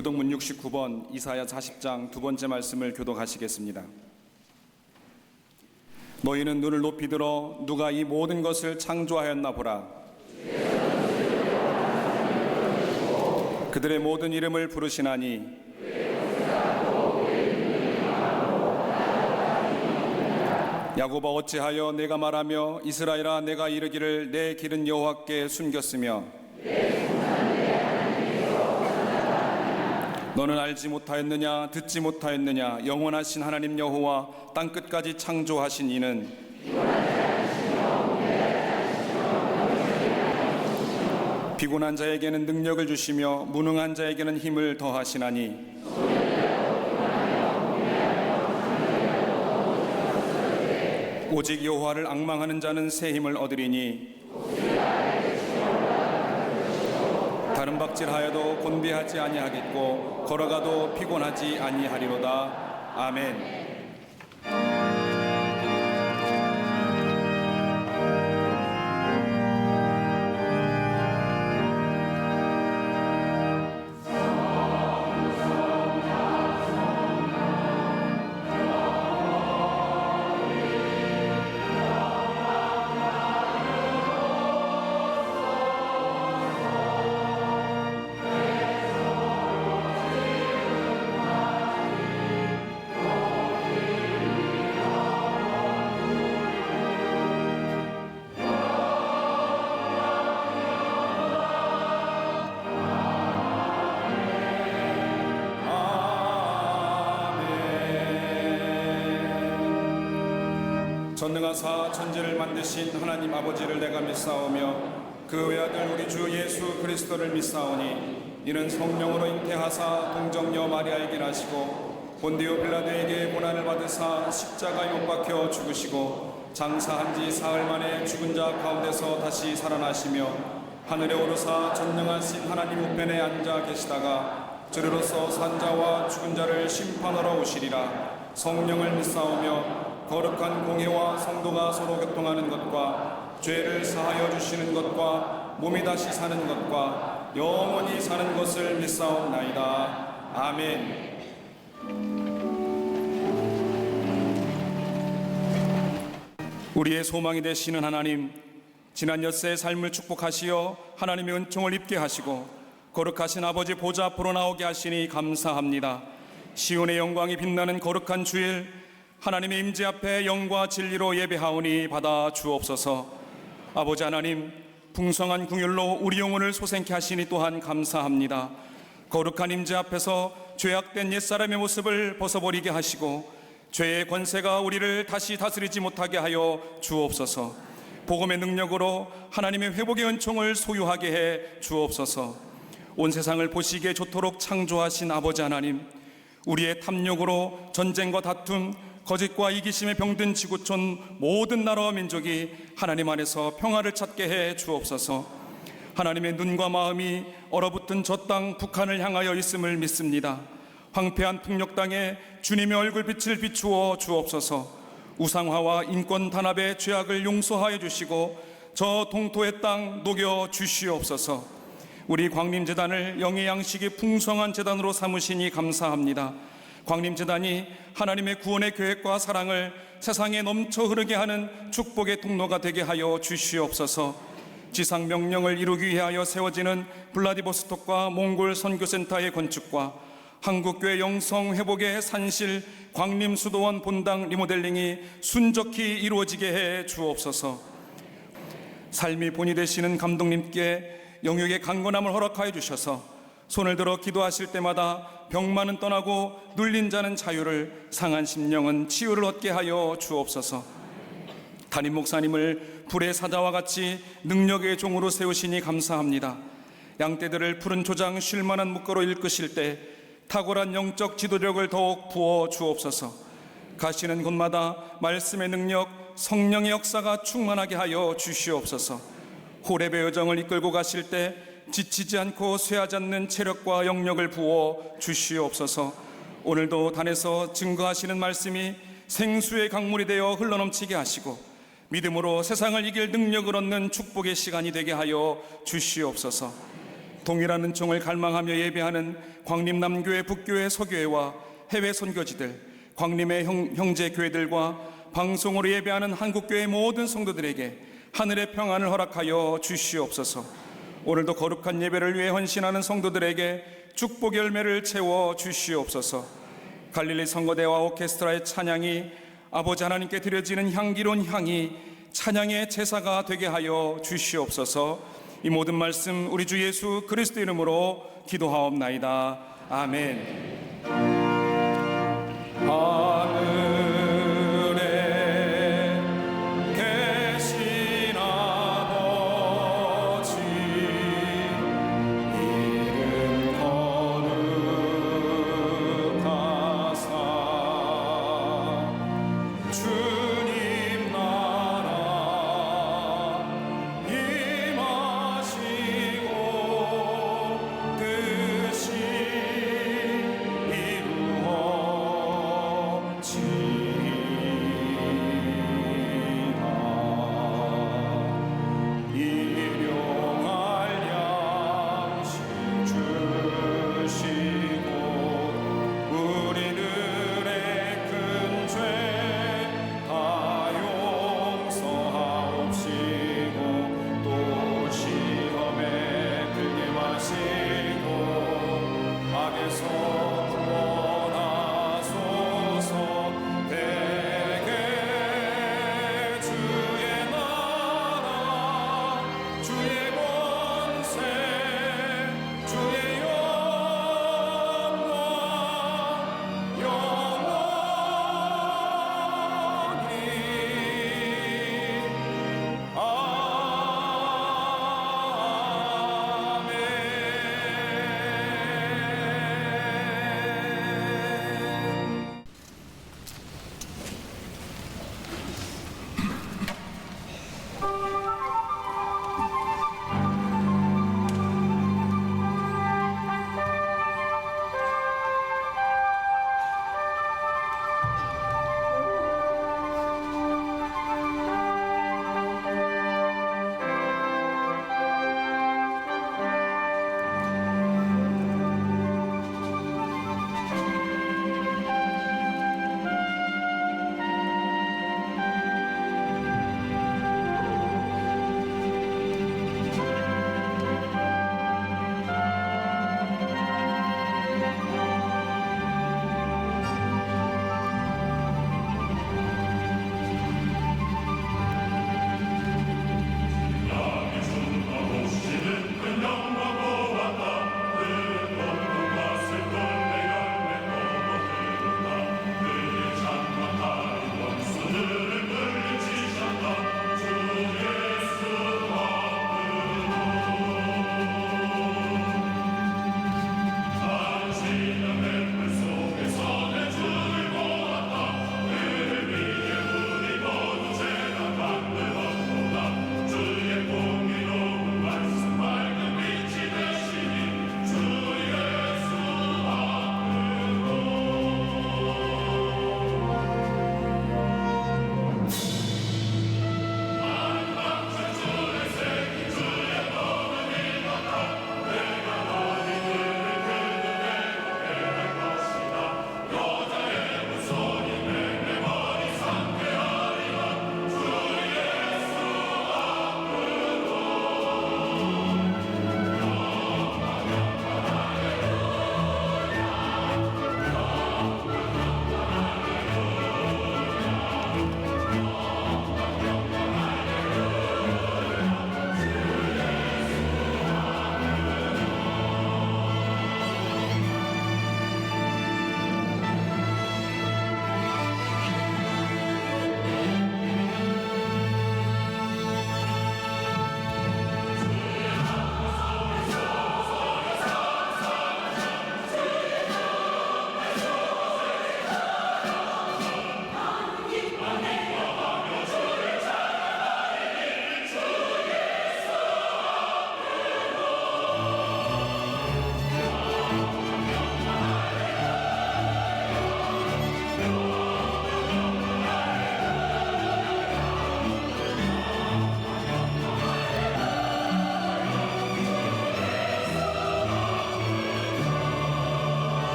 교독문 69번 이사야 40장 두 번째 말씀을 교독하시겠습니다. 너희는 눈을 높이 들어 누가 이 모든 것을 창조하였나 보라. 그들의 모든 이름을 부르시나니 야곱아 어찌하여 내가 말하며 이스라엘아 내가 이르기를 내 길은 여호와께 숨겼으며 너는 알지 못하였느냐 듣지 못하였느냐 영원하신 하나님 여호와 땅끝까지 창조하신 이는 피곤한 자에게는 능력을 주시며 무능한 자에게는 힘을 더하시나니 오직 여호와를 앙망하는 자는 새 힘을 얻으리니 다른 박질하여도 곤비하지 아니하겠고 걸어가도 피곤하지 아니하리로다. 아멘. 전능하사 천지를 만드신 하나님 아버지를 내가 믿사오며 그 외아들 우리 주 예수 그리스도를 믿사오니 이는 성령으로 잉태하사 동정녀 마리아에게 나시고 본디오 빌라도에게 고난을 받으사 십자가에 못 박혀 죽으시고 장사한 지 사흘 만에 죽은 자 가운데서 다시 살아나시며 하늘에 오르사 전능하신 하나님 우편에 앉아 계시다가 주리로서 산자와 죽은 자를 심판하러 오시리라. 성령을 믿사오며 거룩한 공회와 성도가 서로 교통하는 것과 죄를 사하여 주시는 것과 몸이 다시 사는 것과 영원히 사는 것을 믿사옵나이다. 아멘. 우리의 소망이 되시는 하나님, 지난 엿새의 삶을 축복하시어 하나님의 은총을 입게 하시고 거룩하신 아버지 보좌 앞으로 나오게 하시니 감사합니다. 시온의 영광이 빛나는 거룩한 주일 하나님의 임재 앞에 영과 진리로 예배하오니 받아 주옵소서. 아버지 하나님, 풍성한 궁율로 우리 영혼을 솟행케 하시니 또한 감사합니다. 거룩한 임재 앞에서 죄악된 옛사람의 모습을 벗어버리게 하시고 죄의 권세가 우리를 다시 다스리지 못하게 하여 주옵소서. 복음의 능력으로 하나님의 회복의 은총을 소유하게 해 주옵소서. 온 세상을 보시기에 좋도록 창조하신 아버지 하나님, 우리의 탐욕으로 전쟁과 다툼, 거짓과 이기심에 병든 지구촌 모든 나라와 민족이 하나님 안에서 평화를 찾게 해 주옵소서. 하나님의 눈과 마음이 얼어붙은 저 땅 북한을 향하여 있음을 믿습니다. 황폐한 폭력 땅에 주님의 얼굴빛을 비추어 주옵소서. 우상화와 인권 단합의 죄악을 용서하여 주시고 저 동토의 땅 녹여 주시옵소서. 우리 광림재단을 영의 양식이 풍성한 재단으로 삼으시니 감사합니다. 광림재단이 하나님의 구원의 계획과 사랑을 세상에 넘쳐 흐르게 하는 축복의 통로가 되게 하여 주시옵소서. 지상 명령을 이루기 위하여 세워지는 블라디보스톡과 몽골 선교센터의 건축과 한국교회 영성 회복의 산실 광림수도원 본당 리모델링이 순적히 이루어지게 해 주옵소서. 삶이 본이 되시는 감독님께 영육의 강건함을 허락하여 주셔서 손을 들어 기도하실 때마다 병만은 떠나고 눌린 자는 자유를, 상한 심령은 치유를 얻게 하여 주옵소서. 담임 목사님을 불의 사자와 같이 능력의 종으로 세우시니 감사합니다. 양떼들을 푸른 초장 쉴만한 묵거로 이끄실 때 탁월한 영적 지도력을 더욱 부어 주옵소서. 가시는 곳마다 말씀의 능력, 성령의 역사가 충만하게 하여 주시옵소서. 호렙의 여정을 이끌고 가실 때 지치지 않고 쇠하지 않는 체력과 영력을 부어 주시옵소서. 오늘도 단에서 증거하시는 말씀이 생수의 강물이 되어 흘러넘치게 하시고 믿음으로 세상을 이길 능력을 얻는 축복의 시간이 되게 하여 주시옵소서. 동일한 은총을 갈망하며 예배하는 광림남교회, 북교회, 서교회와 해외 선교지들, 광림의 형제 교회들과 방송으로 예배하는 한국교회 모든 성도들에게 하늘의 평안을 허락하여 주시옵소서. 오늘도 거룩한 예배를 위해 헌신하는 성도들에게 축복 열매를 채워 주시옵소서. 갈릴리 성거대와 오케스트라의 찬양이 아버지 하나님께 드려지는 향기로운 향이 찬양의 제사가 되게 하여 주시옵소서. 이 모든 말씀 우리 주 예수 그리스도 이름으로 기도하옵나이다. 아멘. 하늘에 계신 아버지 이름 거룩하사 주님 나라 임하시고 뜻이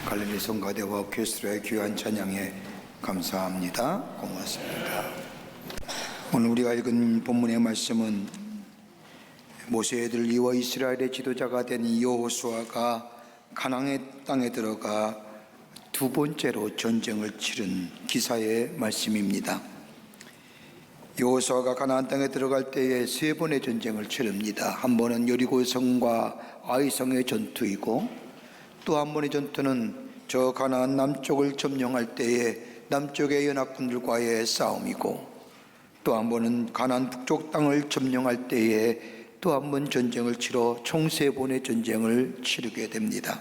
갈릴리 성가대와 오케스트라의 귀한 찬양에 감사합니다. 고맙습니다. 오늘 우리가 읽은 본문의 말씀은 모세의 아들 이와 이스라엘의 지도자가 된 여호수아가 가나안의 땅에 들어가 두 번째로 전쟁을 치른 기사의 말씀입니다. 여호수아가 가나안 땅에 들어갈 때에 세 번의 전쟁을 치릅니다. 한 번은 여리고성과 아이성의 전투이고, 또 한 번의 전투는 저 가나안 남쪽을 점령할 때에 남쪽의 연합군들과의 싸움이고, 또 한 번은 가나안 북쪽 땅을 점령할 때에 또 한 번 전쟁을 치러 총 세 번의 전쟁을 치르게 됩니다.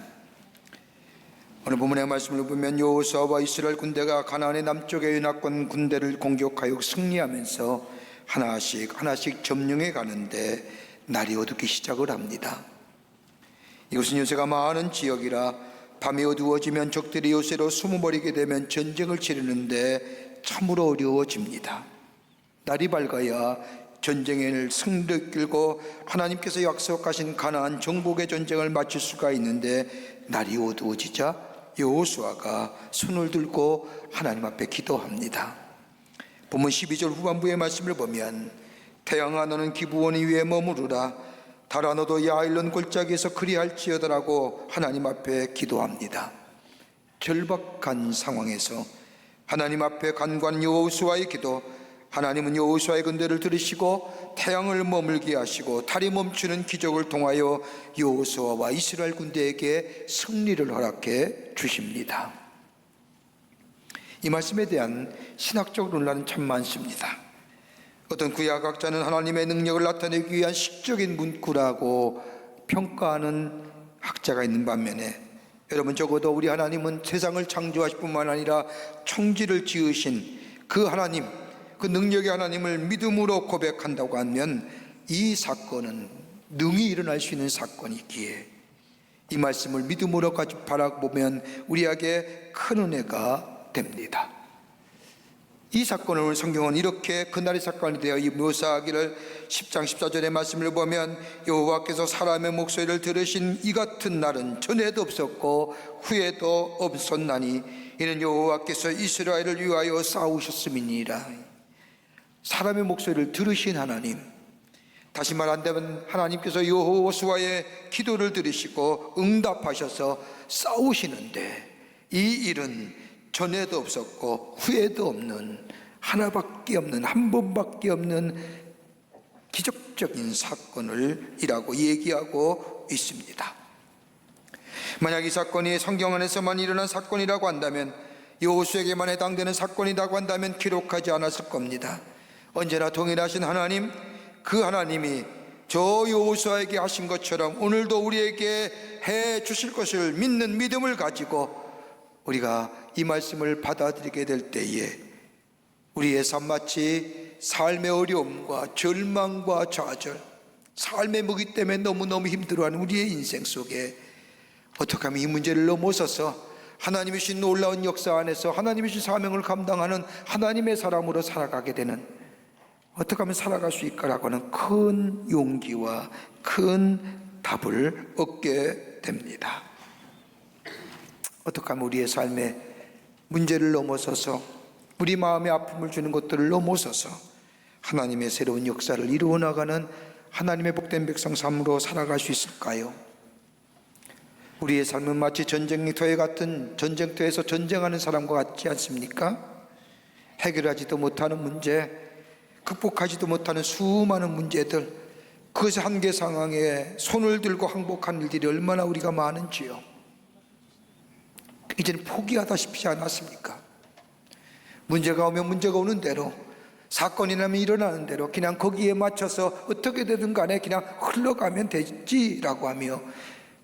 오늘 본문의 말씀을 보면 여호수아와 이스라엘 군대가 가나안의 남쪽의 연합군 군대를 공격하여 승리하면서 하나씩 점령해 가는데 날이 어둡기 시작을 합니다. 이것은 요새가 많은 지역이라 밤이 어두워지면 적들이 요새로 숨어버리게 되면 전쟁을 치르는데 참으로 어려워집니다. 날이 밝아야 전쟁의 승리를 끌고 하나님께서 약속하신 가나안 정복의 전쟁을 마칠 수가 있는데, 날이 어두워지자 여호수아가 손을 들고 하나님 앞에 기도합니다. 본문 12절 후반부의 말씀을 보면, 태양아 너는 기브온 위에 머무르라, 달아 너도 야일론 골짜기에서 그리할지어다라고 하나님 앞에 기도합니다. 절박한 상황에서 하나님 앞에 간구한 여호수아의 기도, 하나님은 여호수아의 군대를 들으시고 태양을 머물게 하시고 달이 멈추는 기적을 통하여 여호수아와 이스라엘 군대에게 승리를 허락해 주십니다. 이 말씀에 대한 신학적 논란은 참 많습니다. 어떤 구약학자는 하나님의 능력을 나타내기 위한 시적인 문구라고 평가하는 학자가 있는 반면에, 여러분, 적어도 우리 하나님은 세상을 창조하실 뿐만 아니라 천지를 지으신 그 하나님, 그 능력의 하나님을 믿음으로 고백한다고 하면 이 사건은 능히 일어날 수 있는 사건이기에 이 말씀을 믿음으로 바라보면 우리에게 큰 은혜가 됩니다. 이 사건을 오늘 성경은 이렇게 그날의 사건이 되어 묘사하기를 10장 14절의 말씀을 보면, 여호와께서 사람의 목소리를 들으신 이 같은 날은 전에도 없었고 후에도 없었나니 이는 여호와께서 이스라엘을 위하여 싸우셨음이니라. 사람의 목소리를 들으신 하나님, 다시 말한다면 하나님께서 여호수아의 기도를 들으시고 응답하셔서 싸우시는데, 이 일은 전에도 없었고 후에도 없는, 하나밖에 없는, 한 번밖에 없는 기적적인 사건을 이라고 얘기하고 있습니다. 만약 이 사건이 성경 안에서만 일어난 사건이라고 한다면, 여호수아에게만 해당되는 사건이라고 한다면 기록하지 않았을 겁니다. 언제나 동일하신 하나님, 그 하나님이 저 여호수아에게 하신 것처럼 오늘도 우리에게 해 주실 것을 믿는 믿음을 가지고 우리가 이 말씀을 받아들이게 될 때에 우리의 삶 마치 삶의 어려움과 절망과 좌절, 삶의 무기 때문에 너무너무 힘들어하는 우리의 인생 속에 어떻게 하면 이 문제를 넘어서서 하나님의 신 놀라운 역사 안에서 하나님의 신 사명을 감당하는 하나님의 사람으로 살아가게 되는, 어떻게 하면 살아갈 수 있을까라고 하는 큰 용기와 큰 답을 얻게 됩니다. 어떻게 하면 우리의 삶의 문제를 넘어서서 우리 마음에 아픔을 주는 것들을 넘어서서 하나님의 새로운 역사를 이루어 나가는 하나님의 복된 백성 삶으로 살아갈 수 있을까요? 우리의 삶은 마치 전쟁터에 같은 전쟁터에서 전쟁하는 사람과 같지 않습니까? 해결하지도 못하는 문제, 극복하지도 못하는 수많은 문제들, 그것의 한계 상황에 손을 들고 항복한 일들이 얼마나 우리가 많은지요. 이제는 포기하다 싶지 않았습니까? 문제가 오면 문제가 오는 대로, 사건이 나면 일어나는 대로 그냥 거기에 맞춰서 어떻게 되든 간에 그냥 흘러가면 되지라고 하며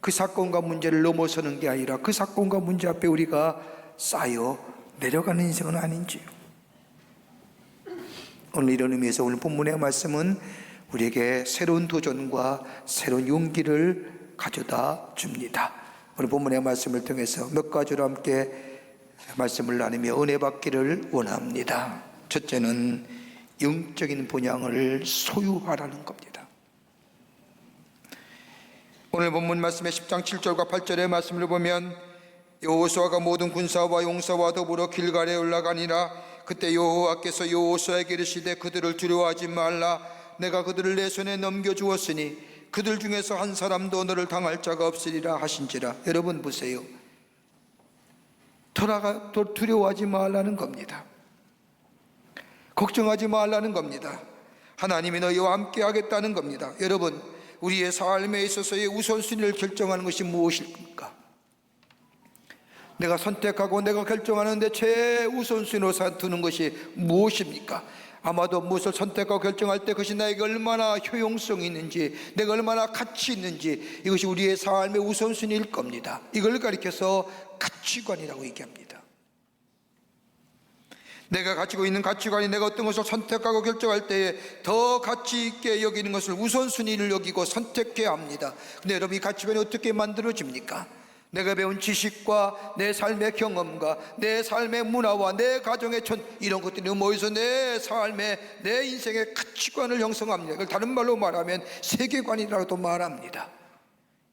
그 사건과 문제를 넘어서는 게 아니라 그 사건과 문제 앞에 우리가 쌓여 내려가는 인생은 아닌지요. 오늘 이런 의미에서 오늘 본문의 말씀은 우리에게 새로운 도전과 새로운 용기를 가져다 줍니다. 오늘 본문의 말씀을 통해서 몇 가지로 함께 말씀을 나누며 은혜 받기를 원합니다. 첫째는 영적인 본향을 소유하라는 겁니다. 오늘 본문 말씀의 10장 7절과 8절의 말씀을 보면 여호수아가 모든 군사와 용사와 더불어 길갈에 올라가니라. 그때 여호와께서 여호수아에게 이르시되 그들을 두려워하지 말라. 내가 그들을 내 손에 넘겨주었으니 그들 중에서 한 사람도 너를 당할 자가 없으리라 하신지라. 여러분 보세요. 두려워하지 말라는 겁니다. 걱정하지 말라는 겁니다. 하나님이 너희와 함께 하겠다는 겁니다. 여러분, 우리의 삶에 있어서의 우선순위를 결정하는 것이 무엇일까? 내가 선택하고 내가 결정하는데 최우선순위로 두는 것이 무엇입니까? 아마도 무엇을 선택하고 결정할 때 그것이 나에게 얼마나 효용성이 있는지, 내가 얼마나 가치 있는지, 이것이 우리의 삶의 우선순위일 겁니다. 이걸 가리켜서 가치관이라고 얘기합니다. 내가 가지고 있는 가치관이 내가 어떤 것을 선택하고 결정할 때에 더 가치 있게 여기는 것을 우선순위를 여기고 선택해야 합니다. 근데 여러분, 이 가치관이 어떻게 만들어집니까? 내가 배운 지식과 내 삶의 경험과 내 삶의 문화와 내 가정의 이런 것들이 모여서 내 삶의, 내 인생의 가치관을 형성합니다. 이걸 다른 말로 말하면 세계관이라고도 말합니다.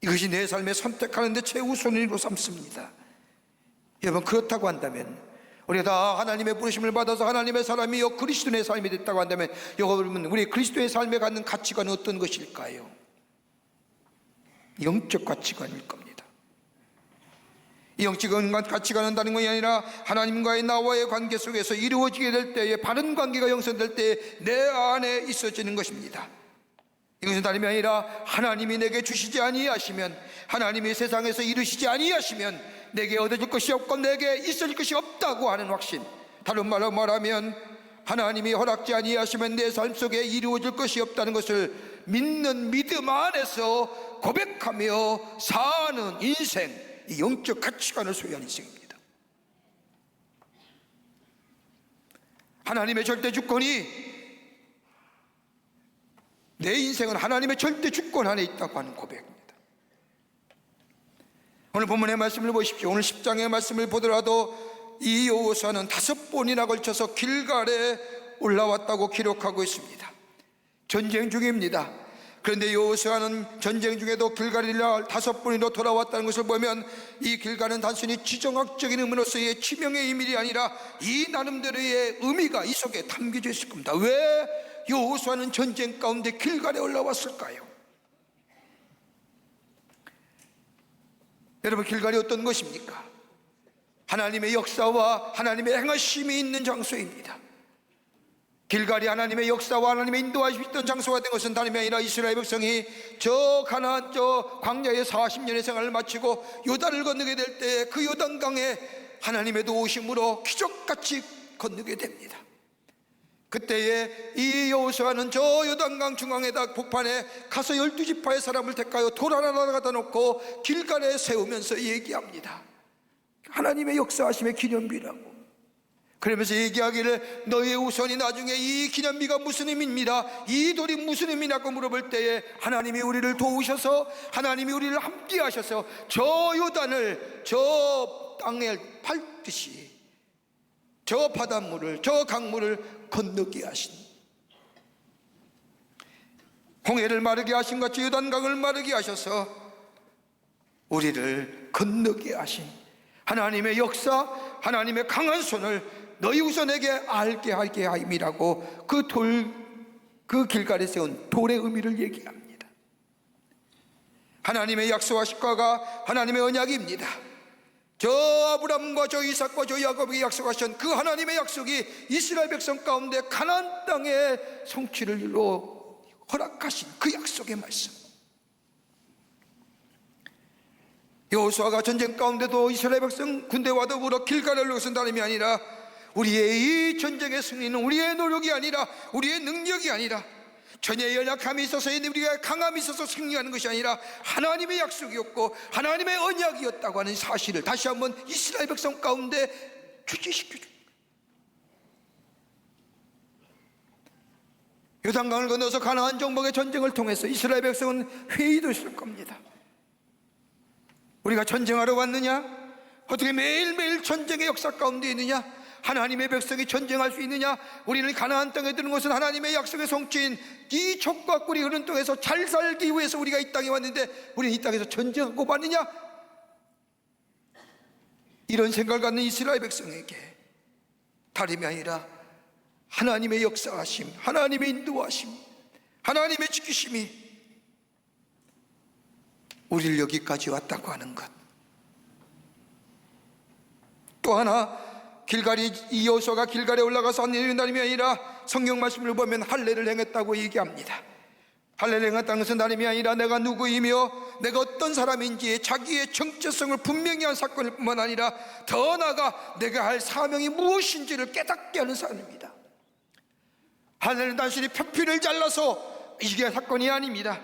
이것이 내 삶에 선택하는 데 최우선으로 삼습니다. 여러분, 그렇다고 한다면 우리가 다 하나님의 부르심을 받아서 하나님의 사람이요 그리스도의 삶이 됐다고 한다면 여러분, 우리 그리스도의 삶에 갖는 가치관은 어떤 것일까요? 영적 가치관일 겁니다. 이 영적 가치관은 다른 것이 아니라 하나님과의 나와의 관계 속에서 이루어지게 될 때에, 바른 관계가 형성될 때에 내 안에 있어지는 것입니다. 이것은 다름이 아니라 하나님이 내게 주시지 아니하시면, 하나님이 세상에서 이루시지 아니하시면 내게 얻어질 것이 없고 내게 있을 것이 없다고 하는 확신. 다른 말로 말하면 하나님이 허락지 아니하시면 내 삶 속에 이루어질 것이 없다는 것을 믿는 믿음 안에서 고백하며 사는 인생, 이 영적 가치관을 소유한 인생입니다. 하나님의 절대 주권이, 내 인생은 하나님의 절대 주권 안에 있다고 하는 고백입니다. 오늘 본문의 말씀을 보십시오. 오늘 10장의 말씀을 보더라도 이 여호수아는 5번이나 걸쳐서 길갈에 올라왔다고 기록하고 있습니다. 전쟁 중입니다. 그런데 여호수아는 전쟁 중에도 길갈에 5번이나 돌아왔다는 것을 보면 이 길갈은 단순히 지정학적인 의미로서의 치명의 의미이 아니라 이 나름대로의 의미가 이 속에 담겨져 있을 겁니다. 왜 여호수아는 전쟁 가운데 길갈에 올라왔을까요? 여러분, 길갈이 어떤 것입니까? 하나님의 역사와 하나님의 행하심이 있는 장소입니다. 길갈이 하나님의 역사와 하나님의 인도하심이 있던 장소가 된 것은 다름이 아니라 이스라엘 백성이 저 가나안 저 광야에 40년의 생활을 마치고 요단을 건너게 될 때 그 요단강에 하나님의 도우심으로 기적같이 건너게 됩니다. 그때에 이 여호수아는 저 요단강 중앙에다 복판에 가서 12지파의 사람을 택하여 돌 하나 가다 놓고 길갈에 세우면서 얘기합니다. 하나님의 역사하심의 기념비라고. 그러면서 얘기하기를 너의 우선이 나중에 이 기념비가 무슨 의미입니다, 이 돌이 무슨 의미냐고 물어볼 때에 하나님이 우리를 도우셔서, 하나님이 우리를 함께 하셔서 저 요단을 저 땅에 밟듯이 저 바닷물을, 저 강물을 건너게 하신, 홍해를 마르게 하신 같이 요단강을 마르게 하셔서 우리를 건너게 하신 하나님의 역사, 하나님의 강한 손을 너희 우선에게 알게 하게 하임이라고 그 길가에 세운 돌의 의미를 얘기합니다. 하나님의 약속하실과가 하나님의 언약입니다. 저 아브람과 저 이삭과 저 야곱에게 약속하신 그 하나님의 약속이 이스라엘 백성 가운데 가나안 땅의 성취를 이루어 허락하신 그 약속의 말씀. 여호수아가 전쟁 가운데도 이스라엘 백성 군대와 더불어 길가를 놓은 다름이 아니라 우리의 이 전쟁의 승리는 우리의 노력이 아니라, 우리의 능력이 아니라, 전의 연약함이 있어서 우리가 강함이 있어서 승리하는 것이 아니라 하나님의 약속이었고 하나님의 언약이었다고 하는 사실을 다시 한번 이스라엘 백성 가운데 주지시켜줍니다. 요단강을 건너서 가나안 정복의 전쟁을 통해서 이스라엘 백성은 회의도 있을 겁니다. 우리가 전쟁하러 왔느냐? 어떻게 매일매일 전쟁의 역사 가운데 있느냐? 하나님의 백성이 전쟁할 수 있느냐? 우리는 가나안 땅에 드는 것은 하나님의 약속의 성취인 이 젖과 꿀이 흐르는 땅에서 잘 살기 위해서 우리가 이 땅에 왔는데 우리는 이 땅에서 전쟁하고 마느냐? 이런 생각을 갖는 이스라엘 백성에게 다름이 아니라 하나님의 역사하심, 하나님의 인도하심, 하나님의 지키심이 우리를 여기까지 왔다고 하는 것. 또 하나, 길갈이, 이 여호수아가 길갈에 올라가서 한 일이 나름이 아니라 성경 말씀을 보면 할례를 행했다고 얘기합니다. 할례를 행했다는 것은 다름이 아니라 내가 누구이며 내가 어떤 사람인지 자기의 정체성을 분명히 한 사건일 뿐만 아니라 더 나아가 내가 할 사명이 무엇인지를 깨닫게 하는 사람입니다. 할례는 단순히 표피를 잘라서 이게 사건이 아닙니다.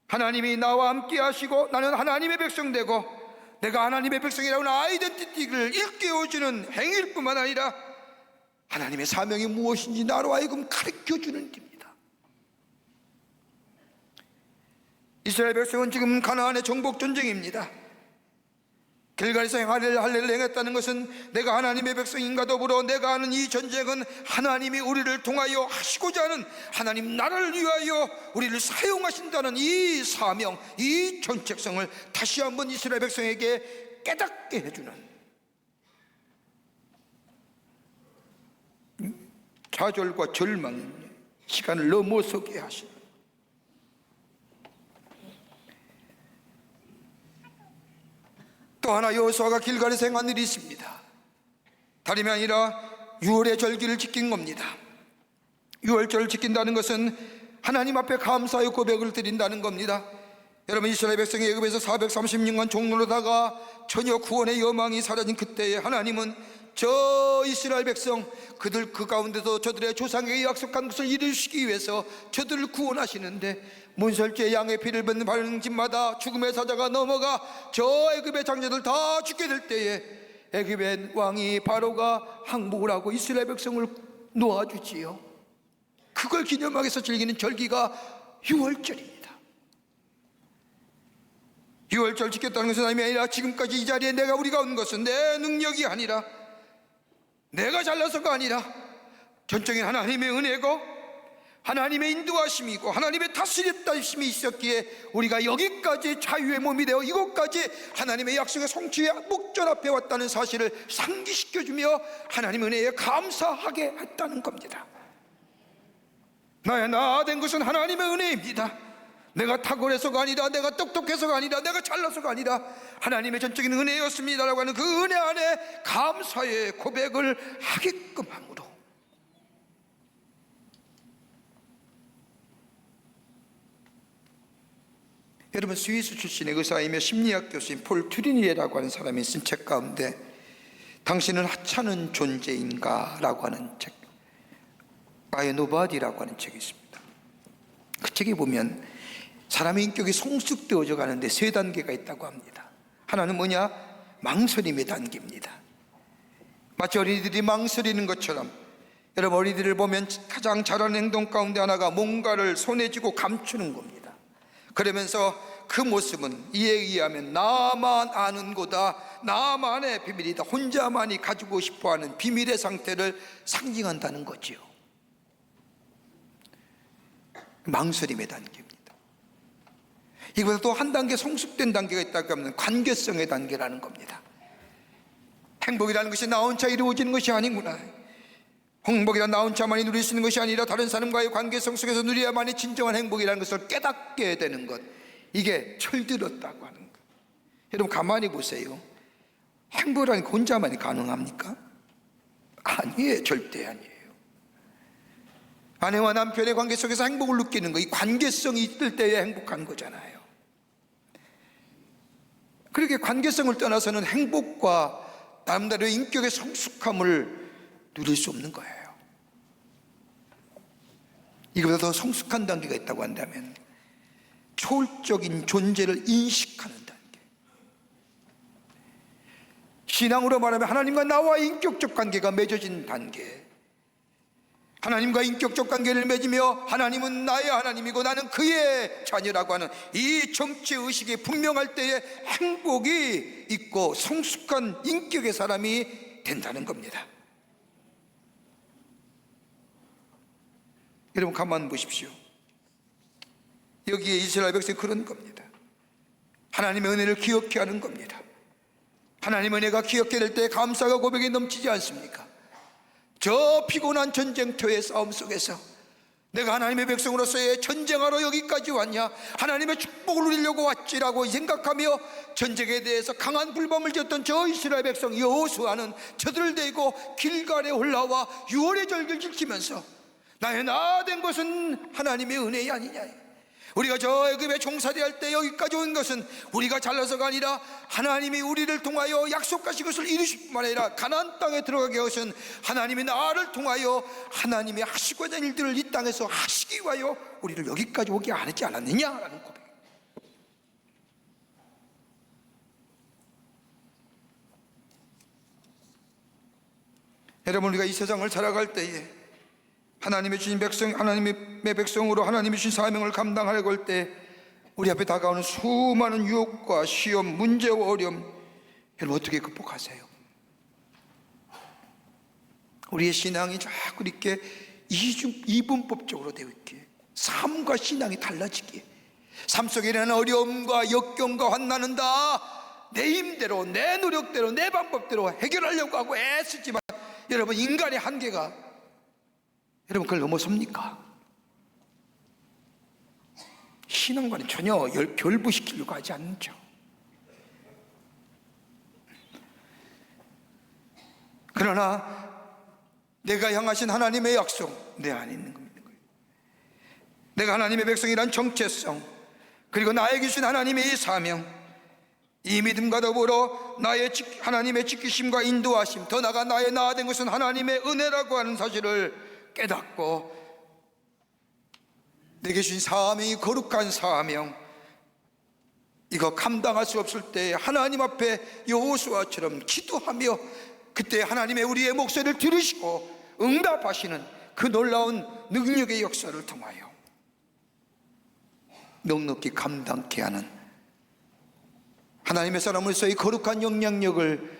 하나님이 나와 함께 하시고 나는 하나님의 백성 되고 내가 하나님의 백성이라는 아이덴티티를 일깨워주는 행위일 뿐만 아니라 하나님의 사명이 무엇인지 나로 하여금 가르쳐주는 일입니다. 이스라엘 백성은 지금 가나안의 정복 전쟁입니다. 길갈에서 할례를 행했다는 것은 내가 하나님의 백성인가 더불어 내가 하는 이 전쟁은 하나님이 우리를 통하여 하시고자 하는 하나님 나라를 위하여 우리를 사용하신다는 이 사명, 이 정체성을 다시 한번 이스라엘 백성에게 깨닫게 해주는, 좌절과 절망 시간을 넘어서게 하시는, 또 하나 여호수아가 길갈에서 행한 일이 있습니다. 다름이 아니라 유월의 절기를 지킨 겁니다. 유월절을 지킨다는 것은 하나님 앞에 감사의 고백을 드린다는 겁니다. 여러분, 이스라엘 백성이 애굽에서 436년 종로로다가 전혀 구원의 여망이 사라진 그때에 하나님은 저 이스라엘 백성, 그들 그 가운데서 저들의 조상에게 약속한 것을 이루시기 위해서 저들을 구원하시는데 문설주의 양의 피를 뱉는 바른 집마다 죽음의 사자가 넘어가 저 애굽의 장자들 다 죽게 될 때에 애굽의 왕이 바로가 항복을 하고 이스라엘 백성을 놓아주지요. 그걸 기념하기 위해서 즐기는 절기가 유월절입니다. 유월절 지켰다는 것은 아니라 지금까지 이 자리에 우리가 온 것은 내 능력이 아니라 내가 잘나서가 아니라 전적인 하나님의 은혜고 하나님의 인도하심이고 하나님의 다스렸다심이 있었기에 우리가 여기까지 자유의 몸이 되어 이곳까지 하나님의 약속의 성취의 목전 앞에 왔다는 사실을 상기시켜주며 하나님의 은혜에 감사하게 했다는 겁니다. 나의 나 된 것은 하나님의 은혜입니다. 내가 탁월해서가 아니라 내가 똑똑해서가 아니라 내가 잘나서가 아니라 하나님의 전적인 은혜였습니다라고 하는 그 은혜 안에 감사의 고백을 하게끔 함으로 여러분, 스위스 출신의 의사이며 심리학 교수인 폴 튜리니에라고 하는 사람이 쓴 책 가운데 당신은 하찮은 존재인가? 라고 하는 책, I Nobody라고 하는 책이 있습니다. 그 책에 보면 사람의 인격이 성숙되어져 가는데 세 단계가 있다고 합니다. 하나는 뭐냐? 망설임의 단계입니다. 마치 어린이들이 망설이는 것처럼 여러분, 어린이들을 보면 가장 잘하는 행동 가운데 하나가 뭔가를 손에 쥐고 감추는 겁니다. 그러면서 그 모습은 이에 의하면 나만 아는 거다, 나만의 비밀이다, 혼자만이 가지고 싶어하는 비밀의 상태를 상징한다는 거지요. 망설임의 단계입니다. 이것도 또 한 단계 성숙된 단계가 있다고 하면 관계성의 단계라는 겁니다. 행복이라는 것이 나 혼자 이루어지는 것이 아니구나, 행복이란 나 혼자만이 누릴 수 있는 것이 아니라 다른 사람과의 관계성 속에서 누려야만이 진정한 행복이라는 것을 깨닫게 되는 것, 이게 철들었다고 하는 것. 여러분 가만히 보세요. 행복이라는 게 혼자만이 가능합니까? 아니에요. 절대 아니에요. 아내와 남편의 관계 속에서 행복을 느끼는 거, 이 관계성이 있을 때에 행복한 거잖아요. 그렇게 관계성을 떠나서는 행복과 나름대로의 인격의 성숙함을 누릴 수 없는 거예요. 이거보다 더 성숙한 단계가 있다고 한다면 초월적인 존재를 인식하는 단계, 신앙으로 말하면 하나님과 나와 인격적 관계가 맺어진 단계, 하나님과 인격적 관계를 맺으며 하나님은 나의 하나님이고 나는 그의 자녀라고 하는 이 정체의식이 분명할 때에 행복이 있고 성숙한 인격의 사람이 된다는 겁니다. 여러분 가만 보십시오. 여기에 이스라엘 백성이 그런 겁니다. 하나님의 은혜를 기억해 하는 겁니다. 하나님의 은혜가 기억해 될 때 감사가 고백이 넘치지 않습니까? 저 피곤한 전쟁터의 싸움 속에서 내가 하나님의 백성으로서의 전쟁하러 여기까지 왔냐, 하나님의 축복을 누리려고 왔지라고 생각하며 전쟁에 대해서 강한 불밤을 지었던 저 이스라엘 백성 여호수아는 저들을 데리고 길갈에 올라와 유월의 절기를 지키면서 나의 나 된 것은 하나님의 은혜이 아니냐, 우리가 저 애굽에 종살이 할 때 여기까지 온 것은 우리가 잘나서가 아니라 하나님이 우리를 통하여 약속하신 것을 이루실 뿐만 아니라 가나안 땅에 들어가게 하신 하나님이 나를 통하여 하나님이 하시고자 하는 일들을 이 땅에서 하시기 위하여 우리를 여기까지 오게 안 했지 않았느냐라는 고백. 여러분, 우리가 이 세상을 살아갈 때에 하나님의 주신 백성, 하나님의 백성으로 하나님이 주신 사명을 감당하려고 할 때 우리 앞에 다가오는 수많은 유혹과 시험, 문제와 어려움, 여러분 어떻게 극복하세요? 우리의 신앙이 자꾸 이렇게 이분법적으로 되어 있기에, 삶과 신앙이 달라지기에, 삶 속에 일어나는 어려움과 역경과 환난은 다 내 힘대로, 내 노력대로, 내 방법대로 해결하려고 하고 애쓰지만 여러분 인간의 한계가 여러분 그걸 넘어섭니까? 신앙과는 전혀 결부시키려고 하지 않죠. 그러나 내가 향하신 하나님의 약속 내 안에 있는 겁니다. 내가 하나님의 백성이란 정체성, 그리고 나에게 주신 하나님의 이 사명, 이 믿음과 더불어 나의 하나님의 지키심과 인도하심, 더 나아가 나의 나 된 것은 하나님의 은혜라고 하는 사실을 깨닫고 내게 주신 사명이 거룩한 사명, 이거 감당할 수 없을 때 하나님 앞에 여호수아처럼 기도하며 그때 하나님의 우리의 목소리를 들으시고 응답하시는 그 놀라운 능력의 역사를 통하여 넉넉히 감당케 하는 하나님의 사람으로서의 거룩한 영향력을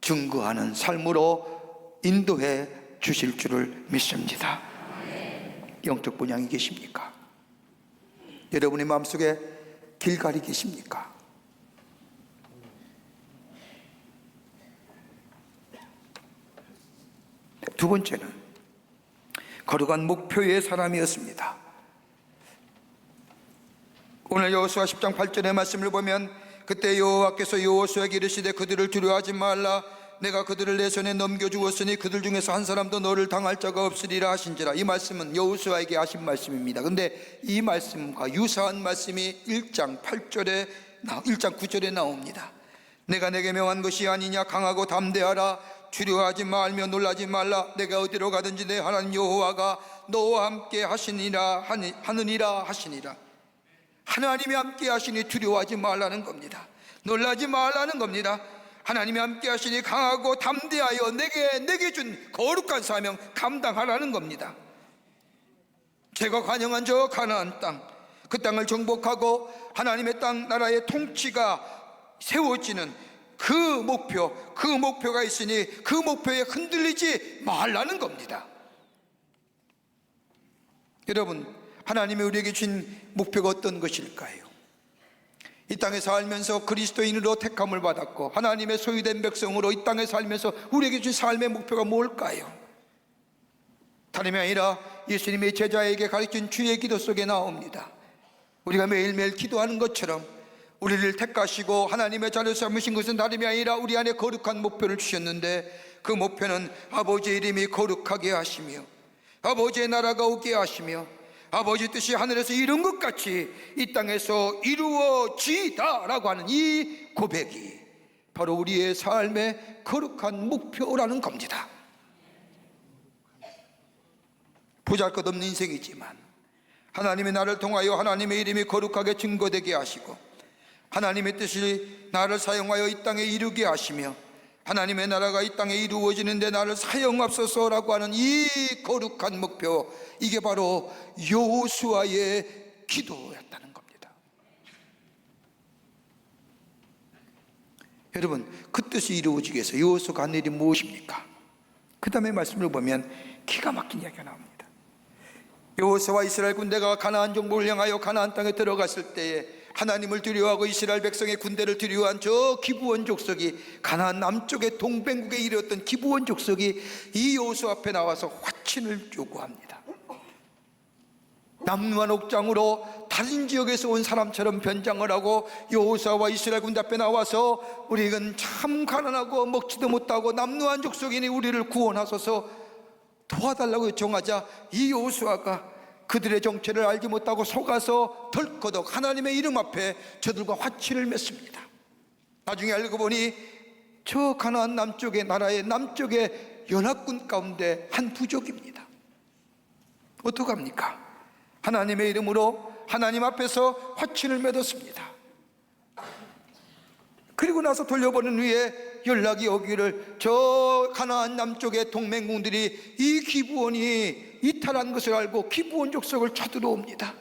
증거하는 삶으로 인도해 주실 줄을 믿습니다. 영적 분양이 계십니까? 여러분의 마음속에 길갈이 계십니까? 두 번째는 거룩한 목표의 사람이었습니다. 오늘 여호수아 10장 8절의 말씀을 보면 그때 여호와께서 여호수아에게 이르시되 그들을 두려워하지 말라, 내가 그들을 내 손에 넘겨주었으니 그들 중에서 한 사람도 너를 당할 자가 없으리라 하신지라. 이 말씀은 여호수아에게 하신 말씀입니다. 그런데 이 말씀과 유사한 말씀이 1장 9절에 나옵니다. 내가 내게 명한 것이 아니냐, 강하고 담대하라, 두려워하지 말며 놀라지 말라, 내가 어디로 가든지 내 하나님 여호와가 너와 함께 하느니라 하시니라. 하나님이 함께 하시니 두려워하지 말라는 겁니다. 놀라지 말라는 겁니다. 하나님이 함께 하시니 강하고 담대하여 내게 준 거룩한 사명 감당하라는 겁니다. 제가 관영한 저 가나안 땅, 그 땅을 정복하고 하나님의 땅 나라의 통치가 세워지는 그 목표가 있으니 그 목표에 흔들리지 말라는 겁니다. 여러분, 하나님이 우리에게 주신 목표가 어떤 것일까요? 이 땅에 살면서 그리스도인으로 택함을 받았고 하나님의 소유된 백성으로 이 땅에 살면서 우리에게 주신 삶의 목표가 뭘까요? 다름이 아니라 예수님의 제자에게 가르친 주의 기도 속에 나옵니다. 우리가 매일매일 기도하는 것처럼 우리를 택하시고 하나님의 자녀 삼으신 것은 다름이 아니라 우리 안에 거룩한 목표를 주셨는데, 그 목표는 아버지의 이름이 거룩하게 하시며 아버지의 나라가 오게 하시며 아버지 뜻이 하늘에서 이룬 것 같이 이 땅에서 이루어지다라고 하는 이 고백이 바로 우리의 삶의 거룩한 목표라는 겁니다. 보잘것없는 인생이지만 하나님의 나를 통하여 하나님의 이름이 거룩하게 증거되게 하시고 하나님의 뜻이 나를 사용하여 이 땅에 이루게 하시며 하나님의 나라가 이 땅에 이루어지는데 나를 사용하소서라고 하는 이 거룩한 목표, 이게 바로 여호수아의 기도였다는 겁니다. 여러분, 그 뜻이 이루어지기 위해서 여호수아가 한 일이 무엇입니까? 그 다음에 말씀을 보면 기가 막힌 이야기가 나옵니다. 여호수아와 이스라엘 군대가 가나안 정복을 향하여 가나안 땅에 들어갔을 때에 하나님을 두려워하고 이스라엘 백성의 군대를 두려워한 저 기브온 족속이, 가나안 남쪽의 동백국에 이르렀던 기브온 족속이 이 여호수아 앞에 나와서 화친을 요구합니다. 남루한 옥장으로 다른 지역에서 온 사람처럼 변장을 하고 여호수아와 이스라엘 군대 앞에 나와서 우리는 참 가난하고 먹지도 못하고 남루한 족속이니 우리를 구원하소서 도와달라고 요청하자 이 여호수아가 그들의 정체를 알지 못하고 속아서 덜커덕 하나님의 이름 앞에 저들과 화친을 맺습니다. 나중에 알고 보니 저 가나안 남쪽의 나라의 남쪽의 연합군 가운데 한 부족입니다. 어떡합니까? 하나님의 이름으로 하나님 앞에서 화친을 맺었습니다. 그리고 나서 돌려보는 후에 연락이 오기를 저 가나안 남쪽의 동맹군들이 이 기브온이 이탈한 것을 알고 기브온 족속을 쳐들어옵니다.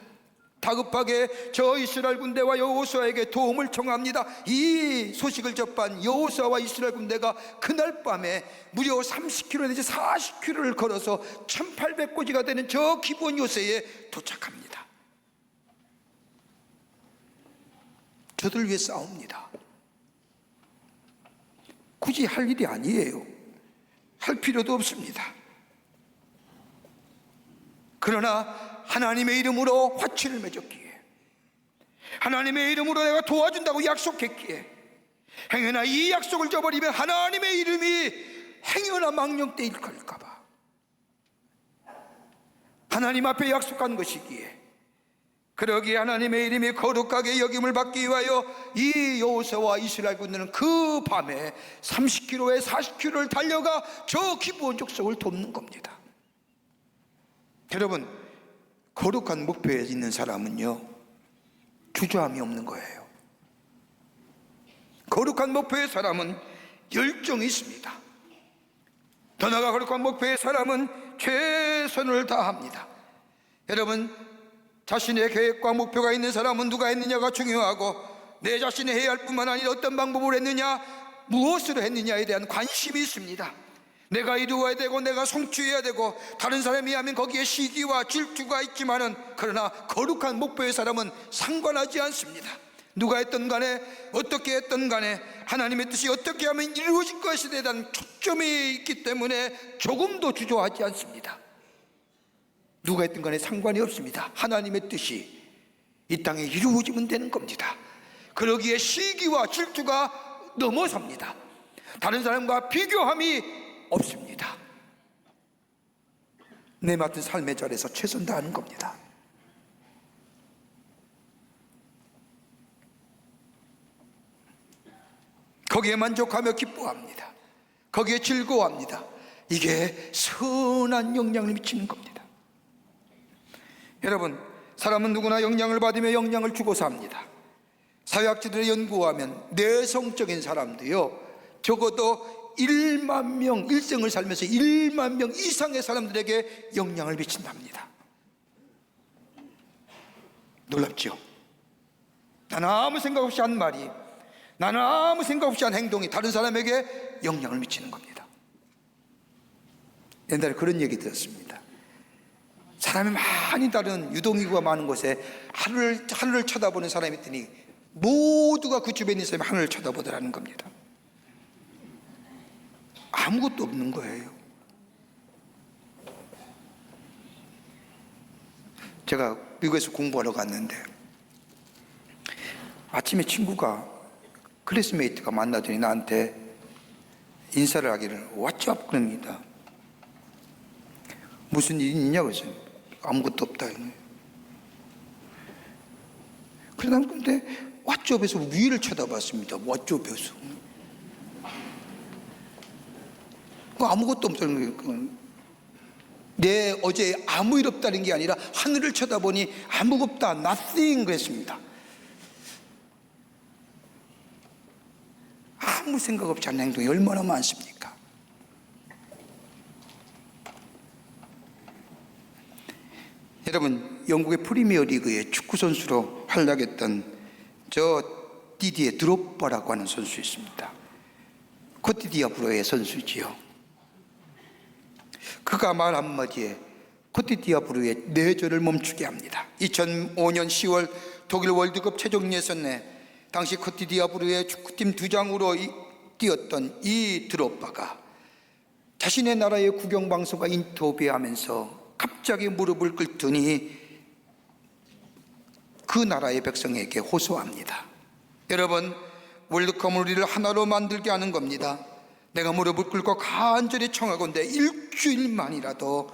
다급하게 저 이스라엘 군대와 여호수아에게 도움을 청합니다. 이 소식을 접한 여호수아와 이스라엘 군대가 그날 밤에 무려 30km 내지 40km를 걸어서 1800고지가 되는 저 기브온 요새에 도착합니다. 저들 위해 싸웁니다. 굳이 할 일이 아니에요. 할 필요도 없습니다. 그러나 하나님의 이름으로 화친을 맺었기에, 하나님의 이름으로 내가 도와준다고 약속했기에, 행여나 이 약속을 저버리면 하나님의 이름이 행여나 망령되일 걸까봐 하나님 앞에 약속한 것이기에, 그러기에 하나님의 이름이 거룩하게 여김을 받기 위하여 이 여호수아와 이스라엘 군대는 그 밤에 30km에 40km를 달려가 저 기브온 족속을 돕는 겁니다. 여러분, 거룩한 목표에 있는 사람은요, 주저함이 없는 거예요. 거룩한 목표의 사람은 열정이 있습니다. 더 나아가 거룩한 목표의 사람은 최선을 다합니다. 여러분, 자신의 계획과 목표가 있는 사람은 누가 했느냐가 중요하고, 내 자신이 해야 할 뿐만 아니라 어떤 방법으로 했느냐, 무엇으로 했느냐에 대한 관심이 있습니다. 내가 이루어야 되고 내가 성취해야 되고 다른 사람이 하면 거기에 시기와 질투가 있지만은, 그러나 거룩한 목표의 사람은 상관하지 않습니다. 누가 했던 간에 어떻게 했던 간에 하나님의 뜻이 어떻게 하면 이루어질 것에 대한 초점이 있기 때문에 조금도 주저하지 않습니다. 누가 했던 간에 상관이 없습니다. 하나님의 뜻이 이 땅에 이루어지면 되는 겁니다. 그러기에 시기와 질투가 넘어섭니다. 다른 사람과 비교함이 없습니다. 내 맡은 삶의 자리에서 최선 다하는 겁니다. 거기에 만족하며 기뻐합니다. 거기에 즐거워합니다. 이게 선한 영향을 미치는 겁니다. 여러분, 사람은 누구나 영향을 받으며 영향을 주고 삽니다. 사회학자들의 연구하면 내성적인 사람도요, 적어도 1만 명, 일생을 살면서 1만 명 이상의 사람들에게 영향을 미친답니다. 놀랍죠? 나는 아무 생각 없이 한 말이, 나는 아무 생각 없이 한 행동이 다른 사람에게 영향을 미치는 겁니다. 옛날에 그런 얘기 들었습니다. 사람이 많이 다른 유동인구가 많은 곳에 하늘을 쳐다보는 사람이 있더니 모두가 그 주변에 있는 사람이 하늘을 쳐다보더라는 겁니다. 아무것도 없는 거예요. 제가 미국에서 공부하러 갔는데 아침에 친구가, 클래스메이트가 만나더니 나한테 인사를 하기를 What's up? 그럽니다. 무슨 일이 있냐고 해서 아무것도 없다. 그래서 난 근데 What's up에서 위를 쳐다봤습니다. What's up에서 아무것도 없다는 거예요. 내 어제 아무 일 없다는 게 아니라 하늘을 쳐다보니 아무것도 없다, nothing 그랬습니다. 아무 생각 없이 하는 행동이 얼마나 많습니까? 여러분, 영국의 프리미어리그의 축구 선수로 활약했던 저 디디에 드롭바라고 하는 선수 있습니다. 코티디아브로의 선수지요. 그가 말 한마디에 코티디아브로의 내전을 멈추게 합니다. 2005년 10월 독일 월드컵 최종 예선에 당시 코티디아브로의 축구팀 주장으로 뛰었던 이 드롭바가 자신의 나라의 국영방송과 인터뷰하면서 갑자기 무릎을 꿇더니 그 나라의 백성에게 호소합니다. 여러분, 월드컵을 우리를 하나로 만들게 하는 겁니다. 내가 무릎을 꿇고 간절히 청하건대 일주일만이라도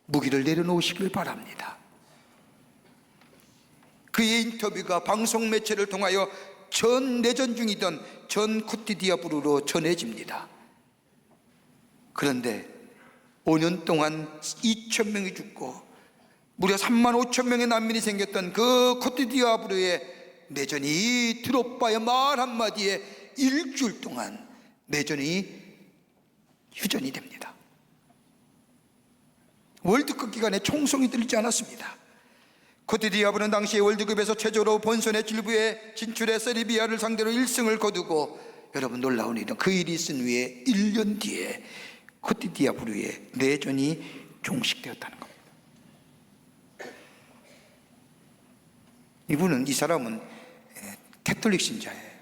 무기를 내려놓으시길 바랍니다. 그의 인터뷰가 방송 매체를 통하여 전 내전 중이던 전 코티디아브루로 전해집니다. 그런데 5년 동안 2,000명이 죽고 무려 35,000명의 난민이 생겼던 그 코티디아브루의 내전이 이 드롭바의 말 한마디에 일주일 동안 내전이 휴전이 됩니다. 월드컵 기간에 총성이 들지 않았습니다. 코티디아브는 당시 월드컵에서 최초로 본선의 일부에 진출해 세르비아를 상대로 1승을 거두고, 여러분 놀라운 일은 그 일이 있은 후에 1년 뒤에 코티디아브루의 내전이 종식되었다는 겁니다. 이 사람은 캐톨릭 신자예요.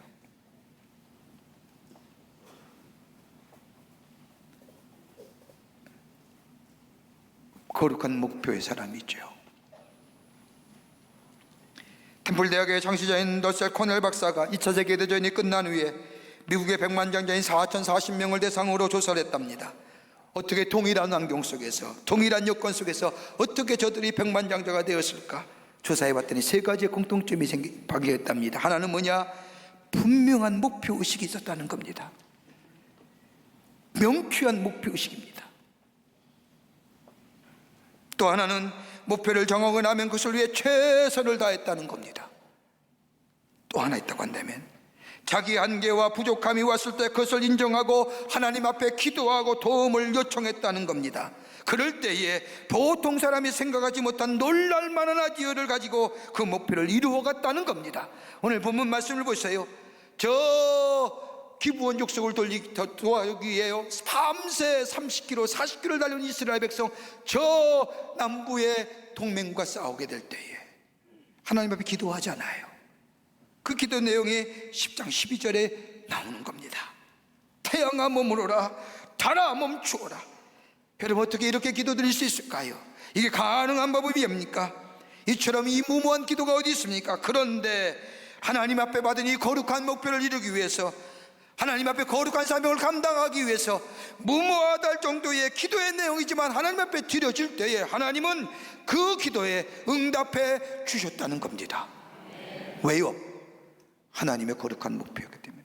거룩한 목표의 사람이죠. 템플 대학의 창시자인 러셀 코넬 박사가 2차 세계대전이 끝난 후에 미국의 백만장자인 4,040명을 대상으로 조사를 했답니다. 어떻게 동일한 환경 속에서, 동일한 여건 속에서 어떻게 저들이 백만장자가 되었을까? 조사해봤더니 세 가지의 공통점이 발견했답니다. 하나는 뭐냐? 분명한 목표의식이 있었다는 겁니다. 명쾌한 목표의식입니다. 또 하나는 목표를 정하고 나면 그것을 위해 최선을 다했다는 겁니다. 또 하나 있다고 한다면 자기 한계와 부족함이 왔을 때 그것을 인정하고 하나님 앞에 기도하고 도움을 요청했다는 겁니다. 그럴 때에 보통 사람이 생각하지 못한 놀랄만한 아이디어를 가지고 그 목표를 이루어갔다는 겁니다. 오늘 본문 말씀을 보세요. 저 기브온 족속을 도와주기 위해요, 밤새 30km, 40km를 달려온 이스라엘 백성, 저 남부의 동맹과 싸우게 될 때에 하나님 앞에 기도하잖아요. 그 기도 내용이 10장 12절에 나오는 겁니다. 태양아 머무러라, 달아 멈추어라. 여러분, 어떻게 이렇게 기도드릴 수 있을까요? 이게 가능한 방법이 뭡니까? 이처럼 이 무모한 기도가 어디 있습니까? 그런데 하나님 앞에 받은 이 거룩한 목표를 이루기 위해서, 하나님 앞에 거룩한 사명을 감당하기 위해서 무모하다 할 정도의 기도의 내용이지만 하나님 앞에 드려질 때에 하나님은 그 기도에 응답해 주셨다는 겁니다. 왜요? 하나님의 거룩한 목표였기 때문에.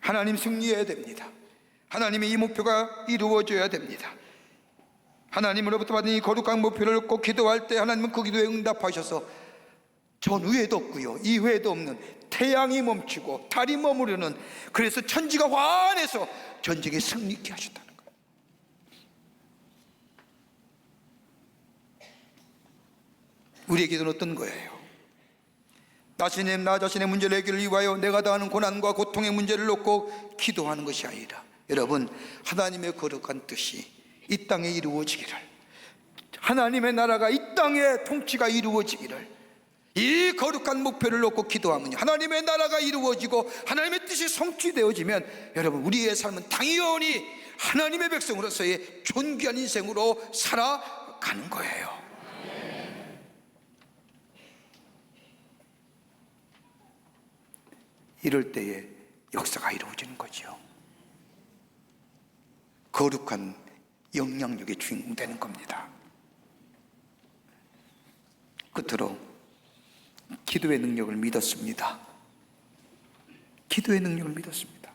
하나님 승리해야 됩니다. 하나님의 이 목표가 이루어져야 됩니다. 하나님으로부터 받은 이 거룩한 목표를 꼭 기도할 때 하나님은 그 기도에 응답하셔서 전 위에도 없고요, 이외에도 없는 태양이 멈추고 달이 머무르는, 그래서 천지가 환해서 전쟁에 승리케 하셨다는 거예요. 우리의 기도는 어떤 거예요? 나 자신의 문제를 해결을 위하여 내가 당하는 고난과 고통의 문제를 놓고 기도하는 것이 아니라, 여러분, 하나님의 거룩한 뜻이 이 땅에 이루어지기를, 하나님의 나라가 이 땅의 통치가 이루어지기를, 이 거룩한 목표를 놓고 기도하면 하나님의 나라가 이루어지고 하나님의 뜻이 성취되어지면 여러분, 우리의 삶은 당연히 하나님의 백성으로서의 존귀한 인생으로 살아가는 거예요. 이럴 때에 역사가 이루어지는 거죠. 거룩한 영향력의 주인공 되는 겁니다. 끝으로 기도의 능력을 믿었습니다. 기도의 능력을 믿었습니다.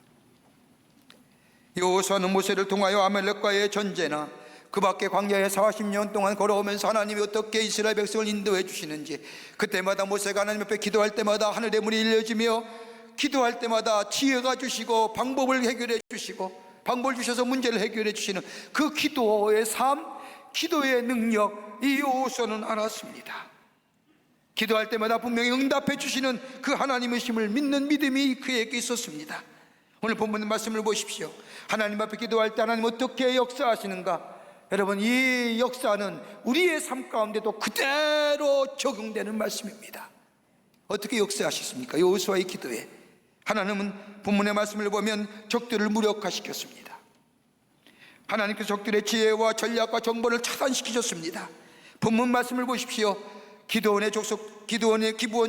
여호수아는 모세를 통하여 아말렉과의 전쟁이나 그 밖에 광야에 40년 동안 걸어오면서 하나님이 어떻게 이스라엘 백성을 인도해 주시는지, 그때마다 모세가 하나님 앞에 기도할 때마다 하늘의 문이 열려지며, 기도할 때마다 지혜가 주시고 방법을 해결해 주시고, 방법을 주셔서 문제를 해결해 주시는 그 기도의 삶, 기도의 능력, 이 여호수아는 알았습니다. 기도할 때마다 분명히 응답해 주시는 그 하나님의 힘을 믿는 믿음이 그에게 있었습니다. 오늘 본문 말씀을 보십시오. 하나님 앞에 기도할 때 하나님 어떻게 역사하시는가? 여러분, 이 역사는 우리의 삶 가운데도 그대로 적용되는 말씀입니다. 어떻게 역사하셨습니까? 여호수아의 기도에 하나님은 본문의 말씀을 보면 적들을 무력화시켰습니다. 하나님께서 적들의 지혜와 전략과 정보를 차단시키셨습니다. 본문 말씀을 보십시오. 기브온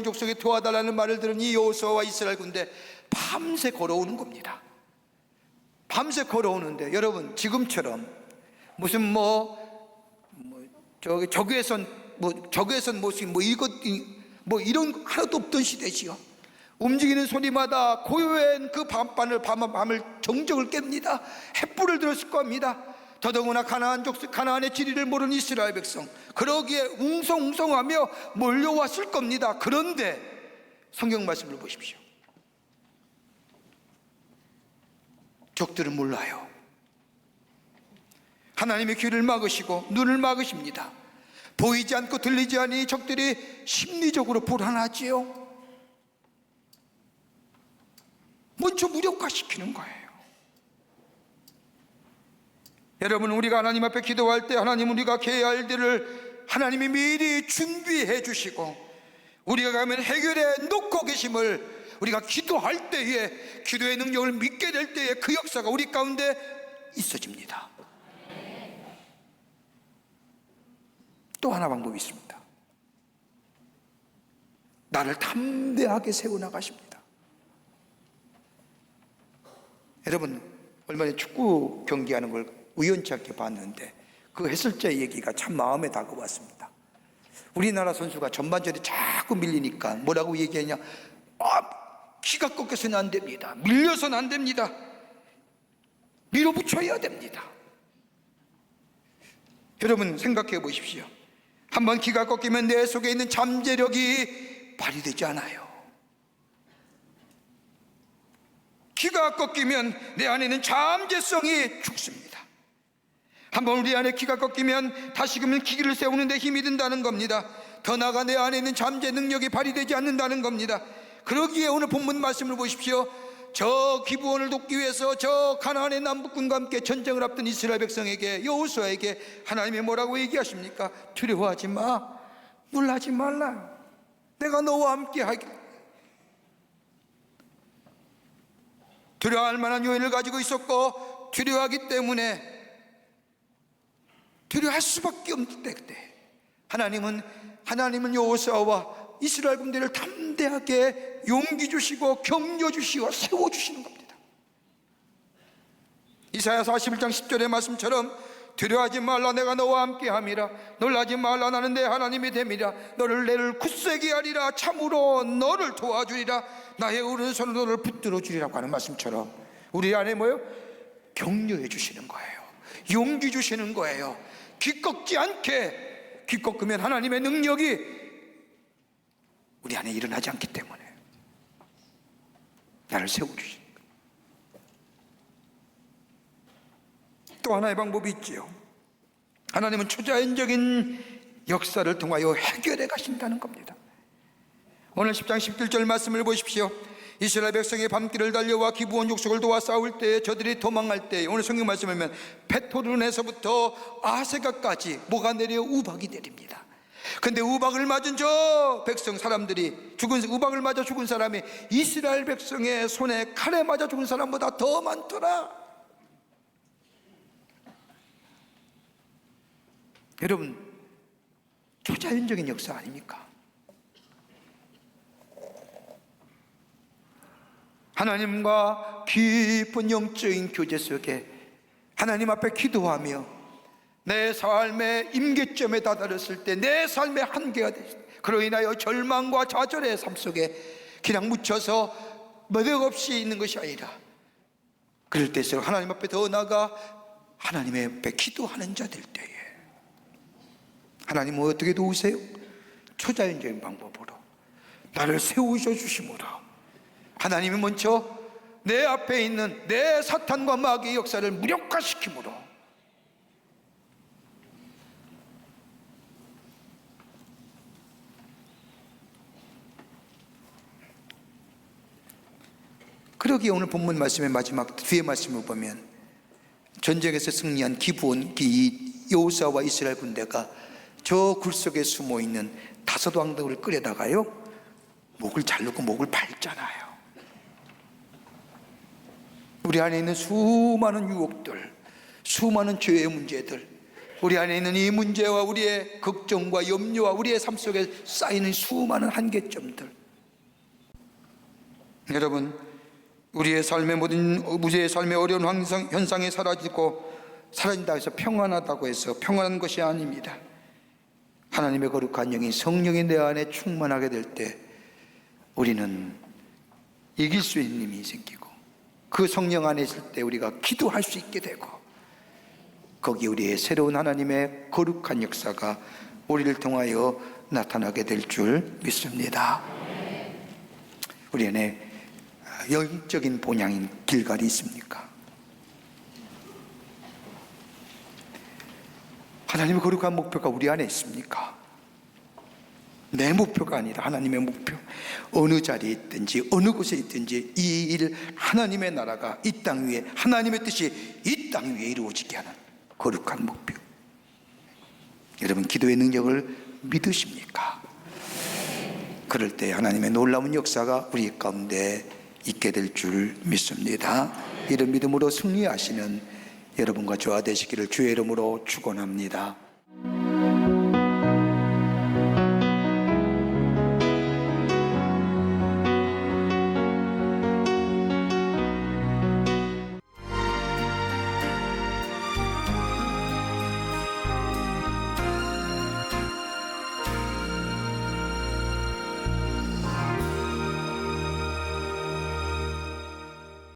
족속에 도와달라는 말을 들은 이 여호수아와 이스라엘 군대, 밤새 걸어오는 겁니다. 밤새 걸어오는데, 여러분, 지금처럼 무슨 적외선 이런 하나도 없던 시대지요. 움직이는 소리마다 고요한 그 밤을 정적을 깹니다. 횃불을 들었을 겁니다. 더더구나 가나안의 지리를 모르는 이스라엘 백성, 그러기에 웅성웅성하며 몰려왔을 겁니다. 그런데 성경 말씀을 보십시오. 적들은 몰라요. 하나님의 귀를 막으시고 눈을 막으십니다. 보이지 않고 들리지 않으니 적들이 심리적으로 불안하지요. 먼저 무력화시키는 거예요. 여러분, 우리가 하나님 앞에 기도할 때 하나님, 우리가 해야 할 일들을 하나님이 미리 준비해 주시고 우리가 가면 해결해 놓고 계심을 우리가 기도할 때에, 기도의 능력을 믿게 될 때에 그 역사가 우리 가운데 있어집니다. 또 하나 방법이 있습니다. 나를 담대하게 세워나가십니다. 여러분, 얼마 전에 축구 경기하는 걸 우연치 않게 봤는데 그 해설자 얘기가 참 마음에 다가왔습니다. 우리나라 선수가 전반전에 자꾸 밀리니까 뭐라고 얘기하냐, 키가 꺾여서는 안 됩니다. 밀려서는 안 됩니다. 밀어붙여야 됩니다. 여러분, 생각해 보십시오. 한번 기가 꺾이면 내 속에 있는 잠재력이 발휘되지 않아요. 기가 꺾이면 내 안에 있는 잠재성이 죽습니다. 한번 우리 안에 기가 꺾이면 다시금 기기를 세우는 데 힘이 든다는 겁니다. 더 나아가 내 안에 있는 잠재 능력이 발휘되지 않는다는 겁니다. 그러기에 오늘 본문 말씀을 보십시오. 저 기브온을 돕기 위해서 저 가나안의 남북군과 함께 전쟁을 앞둔 이스라엘 백성에게, 여호수아에게 하나님이 뭐라고 얘기하십니까? 두려워하지 마, 놀라지 말라, 내가 너와 함께 하길. 두려워할 만한 요인을 가지고 있었고, 두려워하기 때문에 두려워할 수밖에 없을 때, 그때 하나님은 여호수아와 이스라엘 군대를 담대하게 용기 주시고 격려 주시고 세워 주시는 겁니다. 이사야 41장 10절의 말씀처럼 두려워하지 말라, 내가 너와 함께 함이라. 놀라지 말라, 나는 내 하나님이 됨이라. 너를 굳세게 하리라. 참으로 너를 도와주리라. 나의 오른손으로 너를 붙들어 주리라고 하는 말씀처럼 우리 안에 뭐예요? 격려해 주시는 거예요. 용기 주시는 거예요. 귀 꺾지 않게. 귀 꺾으면 하나님의 능력이 우리 안에 일어나지 않기 때문에 나를 세워주신. 또 하나의 방법이 있지요. 하나님은 초자연적인 역사를 통하여 해결해 가신다는 겁니다. 오늘 10장 11절 말씀을 보십시오. 이스라엘 백성의 밤길을 달려와 기브온 족속을 도와 싸울 때 저들이 도망할 때, 오늘 성경 말씀을 보면 베토른에서부터 아세가까지 뭐가 내려? 우박이 내립니다. 근데 우박을 맞은 저 백성 사람들이 우박을 맞아 죽은 사람이 이스라엘 백성의 손에 칼에 맞아 죽은 사람보다 더 많더라. 여러분, 초자연적인 역사 아닙니까? 하나님과 깊은 영적인 교제 속에 하나님 앞에 기도하며 내 삶의 임계점에 다다랐을 때, 내 삶의 한계가 됐을 때, 그로 인하여 절망과 좌절의 삶 속에 그냥 묻혀서 매력 없이 있는 것이 아니라, 그럴 때일수록 하나님 앞에 더 나아가 하나님의 앞에 기도하는 자들 때에 하나님은 어떻게 도우세요? 초자연적인 방법으로 나를 세우셔 주심으로 하나님이 먼저 내 앞에 있는 내 사탄과 마귀의 역사를 무력화시키므로 그러기에 오늘 본문 말씀의 마지막 뒤에 말씀을 보면 전쟁에서 승리한 기브온 여호수아와 이스라엘 군대가 저 굴 속에 숨어있는 다섯 왕들을 끌어다가요 목을 자르고 목을 밟잖아요. 우리 안에 있는 수많은 유혹들, 수많은 죄의 문제들, 우리 안에 있는 이 문제와 우리의 걱정과 염려와 우리의 삶 속에 쌓이는 수많은 한계점들, 여러분, 우리의 삶의 어려운 현상이 사라진다 해서 평안하다고 해서 평안한 것이 아닙니다. 하나님의 거룩한 영이, 성령이 내 안에 충만하게 될 때 우리는 이길 수 있는 힘이 생기고, 그 성령 안에 있을 때 우리가 기도할 수 있게 되고, 거기 우리의 새로운 하나님의 거룩한 역사가 우리를 통하여 나타나게 될 줄 믿습니다. 우리 안에 영적인 본향인 길갈이 있습니까? 하나님의 거룩한 목표가 우리 안에 있습니까? 내 목표가 아니라 하나님의 목표. 어느 자리에 있든지 어느 곳에 있든지 이 일, 하나님의 나라가 이 땅 위에, 하나님의 뜻이 이 땅 위에 이루어지게 하는 거룩한 목표. 여러분, 기도의 능력을 믿으십니까? 그럴 때 하나님의 놀라운 역사가 우리 가운데 있게 될 줄 믿습니다. 이런 믿음으로 승리하시는 여러분과 저와 되시기를 주의 이름으로 축원합니다.